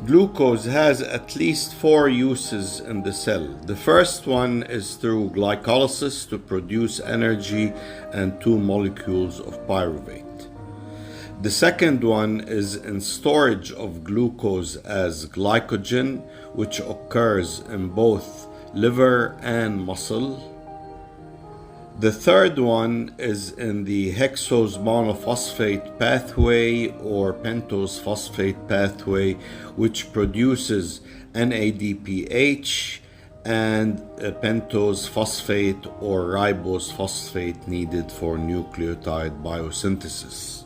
Glucose has at least 4 uses in the cell. The first one is through glycolysis to produce energy and 2 molecules of pyruvate. The second one is in storage of glucose as glycogen, which occurs in both liver and muscle. The third one is in the hexose monophosphate pathway or pentose phosphate pathway, which produces NADPH and pentose phosphate or ribose phosphate needed for nucleotide biosynthesis.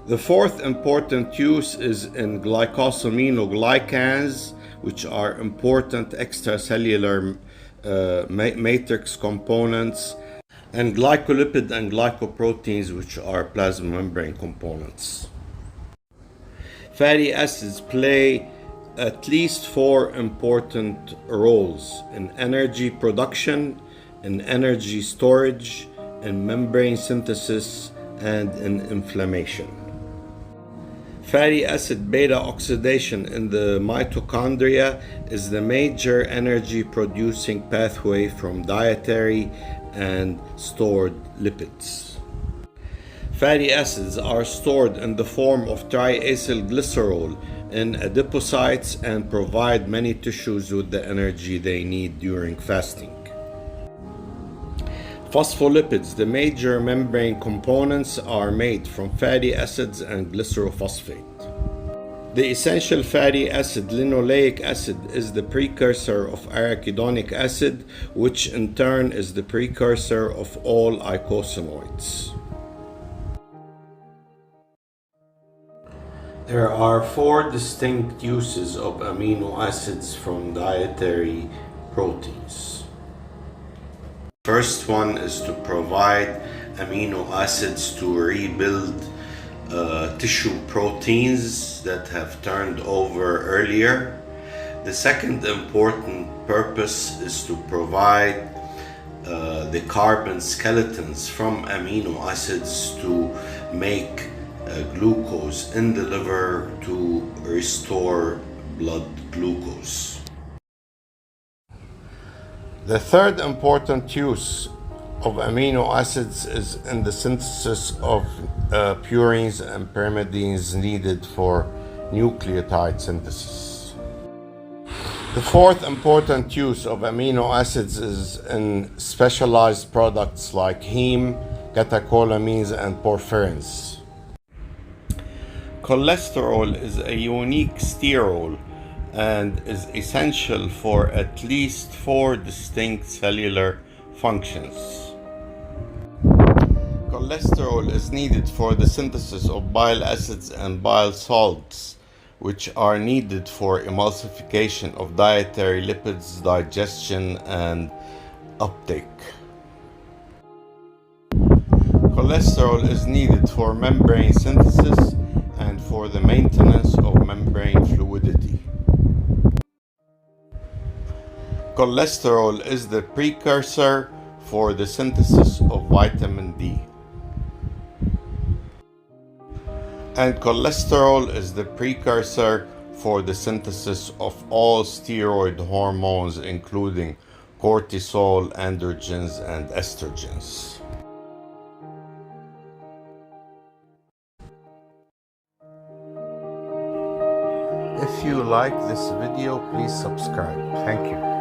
The fourth important use is in glycosaminoglycans, which are important extracellular matrix components, and glycolipid and glycoproteins, which are plasma membrane components. Fatty acids play at least 4 important roles in energy production, in energy storage, in membrane synthesis, and in inflammation. Fatty acid beta oxidation in the mitochondria is the major energy producing pathway from dietary and stored lipids. Fatty acids are stored in the form of triacylglycerol in adipocytes and provide many tissues with the energy they need during fasting. Phospholipids, the major membrane components, are made from fatty acids and glycerophosphate. The essential fatty acid, linoleic acid, is the precursor of arachidonic acid, which in turn is the precursor of all eicosanoids. There are 4 distinct uses of amino acids from dietary proteins. First one is to provide amino acids to rebuild tissue proteins that have turned over earlier. The second important purpose is to provide the carbon skeletons from amino acids to make glucose in the liver to restore blood glucose. The third important use of amino acids is in the synthesis of purines and pyrimidines needed for nucleotide synthesis. The fourth important use of amino acids is in specialized products like heme, catecholamines, and porphyrins. Cholesterol is a unique sterol and is essential for at least 4 distinct cellular functions. Cholesterol is needed for the synthesis of bile acids and bile salts, which are needed for emulsification of dietary lipids, digestion, and uptake. Cholesterol is needed for membrane synthesis and for the maintenance of membrane fluidity. Cholesterol is the precursor for the synthesis of vitamin D. And cholesterol is the precursor for the synthesis of all steroid hormones, including cortisol, androgens, and estrogens. If you like this video, please subscribe. Thank you.